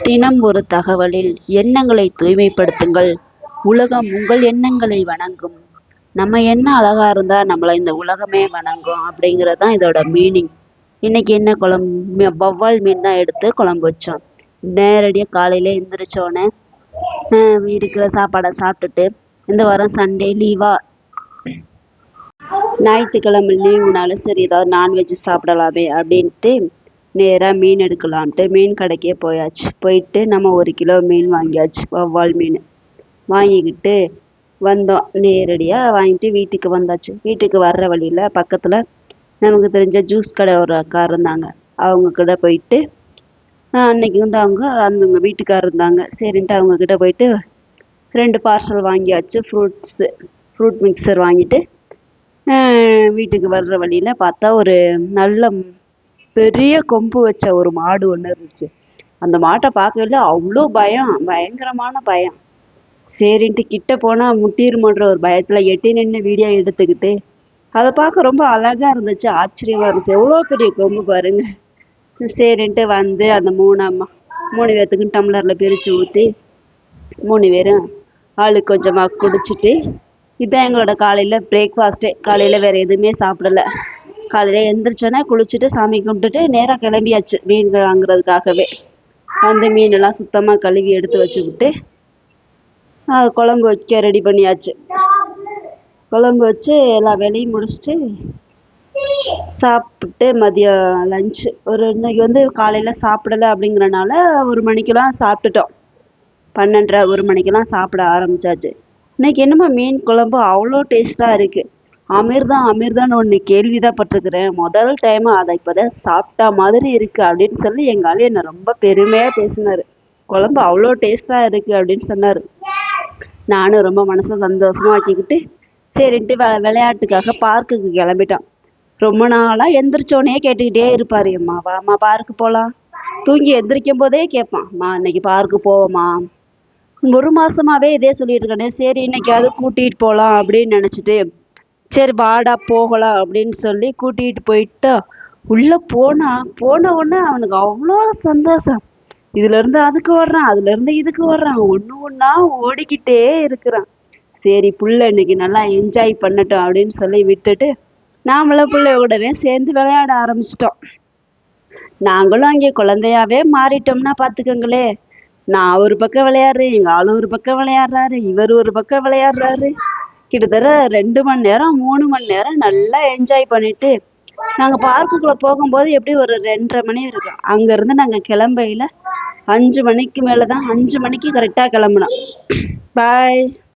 தினம் ஒரு தகவலில் எண்ணங்களை தூய்மைப்படுத்துங்கள். உலகம் உங்கள் எண்ணங்களை வணங்கும். நம்ம எண்ணம் அழகா இருந்தா நம்மளை இந்த உலகமே வணங்கும் அப்படிங்கிறது தான் இதோட மீனிங். இன்னைக்கு என்ன குழம்பு? வவ்வால் மீன் தான் எடுத்து குழம்பு வச்சோம். நேரடியாக காலையில் எந்திரிச்சோடனே இருக்கிற சாப்பாடை சாப்பிட்டுட்டு, இந்த வாரம் சண்டே லீவா, ஞாயிற்றுக்கிழமை லீவுனால சரி ஏதாவது நான்வெஜ் சாப்பிடலாமே அப்படின்ட்டு நேராக மீன் எடுக்கலான்ட்டு மீன் கடைக்கே போயாச்சு. போயிட்டு நம்ம 1 கிலோ மீன் வாங்கியாச்சு, வவ்வால் மீன் வாங்கிக்கிட்டு வந்தோம். நேரடியாக வாங்கிட்டு வீட்டுக்கு வந்தாச்சு. வீட்டுக்கு வர்ற வழியில் பக்கத்தில் நமக்கு தெரிஞ்ச ஜூஸ் கடை ஒரு அக்கா இருந்தாங்க. அவங்க கிட்ட போயிட்டு அன்னைக்கு வந்து அவங்க வீட்டுக்காரர் இருந்தாங்க. சரின்ட்டு அவங்கக்கிட்ட போயிட்டு 2 பார்சல் வாங்கியாச்சு. ஃப்ரூட் மிக்சர் வாங்கிட்டு வீட்டுக்கு வர்ற வழியில் பார்த்தா ஒரு நல்ல பெரிய கொம்பு வச்ச ஒரு மாடு ஒன்று இருந்துச்சு. அந்த மாட்டை பார்க்கல அவ்வளோ பயம், பயங்கரமான பயம். சரின்ட்டு கிட்ட போனால் முட்டிருமோன்ற ஒரு பயத்தில் எட்டி நின்று வீடியோ எடுத்துக்கிட்டு அதை பார்க்க ரொம்ப அழகாக இருந்துச்சு, ஆச்சரியமாக இருந்துச்சு. எவ்வளோ பெரிய கொம்பு பாருங்க. சரின்ட்டு வந்து அந்த 3 பேர்த்துக்கும் டம்ளரில் பிரித்து ஊற்றி 3 பேரும் ஆளுக்கு கொஞ்சமாக குடிச்சிட்டு, இதுதான் எங்களோட காலையில் பிரேக்ஃபாஸ்ட்டே. காலையில் வேறு எதுவுமே சாப்பிடலை. காலையில் எழுந்திரிச்சோன்னே குளிச்சுட்டு சாமி கும்பிட்டுட்டு நேராக கிளம்பியாச்சு மீன் வாங்குறதுக்காகவே. அந்த மீனெல்லாம் சுத்தமாக கழுவி எடுத்து வச்சுக்கிட்டு குழம்பு வைக்க ரெடி பண்ணியாச்சு. குழம்பு வச்சு எல்லா வேலையும் முடிச்சுட்டு சாப்பிட்டு மதியம் லஞ்சு இன்னைக்கு வந்து காலையில் சாப்பிடலை அப்படிங்கிறனால 1 மணிக்கெல்லாம் சாப்பிட்டுட்டோம். 12:30 1 மணிக்கெல்லாம் சாப்பிட ஆரம்பித்தாச்சு. இன்னைக்கு என்னமோ மீன் குழம்பு அவ்வளோ டேஸ்ட்டாக இருக்குது. அமிர்தான்னு ஒன்று கேள்விதான் பட்டிருக்கிறேன். முதல் டைம் அதை இப்போதான் சாப்பிட்டா மாதிரி இருக்குது அப்படின்னு சொல்லி எங்கள் ஆளு என்னை ரொம்ப பெருமையாக பேசினார். குழம்பு அவ்வளோ டேஸ்ட்டாக இருக்குது அப்படின்னு சொன்னார். நானும் ரொம்ப மனசை சந்தோஷமாக ஆக்கிக்கிட்டு சரின்ட்டு விளையாட்டுக்காக பார்க்குக்கு கிளம்பிட்டோம். ரொம்ப நாளாக எந்திரிச்சோடனே கேட்டுக்கிட்டே இருப்பார், அம்மா வாம்மா பார்க்கு போகலாம். தூங்கி எந்திரிக்கும் போதே கேட்பான், அம்மா இன்னைக்கு பார்க்கு போவோம்மா. 1 மாதமாகவே இதே சொல்லிட்டு இருக்கேனே. சரி இன்னைக்காவது கூட்டிகிட்டு போகலாம் அப்படின்னு நினச்சிட்டு சரி வாடா போகலாம் அப்படின்னு சொல்லி கூட்டிகிட்டு போயிட்டு உள்ளே போன உடனே அவனுக்கு அவ்வளோ சந்தோஷம். இதுலேருந்து அதுக்கு வர்றான், அதுலேருந்து இதுக்கு வர்றான், ஒன்று ஒன்றா ஓடிக்கிட்டே இருக்கிறான். சரி புள்ள இன்னைக்கு நல்லா என்ஜாய் பண்ணட்டும் அப்படின்னு சொல்லி விட்டுட்டு நாமளும் பிள்ளையோடவே சேர்ந்து விளையாட ஆரம்பிச்சிட்டோம். நாங்களும் அங்கே குழந்தையாவே மாறிட்டோம்னா பார்த்துக்கோங்களே. நான் ஒரு பக்கம் விளையாடுறேன், எங்கள் ஆளும் ஒரு பக்கம் விளையாடுறாரு, இவர் ஒரு பக்கம் விளையாடுறாரு. கிட்டத்தட்ட 2 மணி நேரம் 3 மணி நேரம் நல்லா என்ஜாய் பண்ணிட்டு நாங்கள் பார்க்குக்குள்ளே போகும்போது எப்படி ஒரு 2:30 மணி இருக்கும். அங்கேருந்து நாங்கள் கிளம்பையில் 5 மணிக்கு மேலே தான், 5 மணிக்கு கரெக்டாக கிளம்புனோம். பாய்.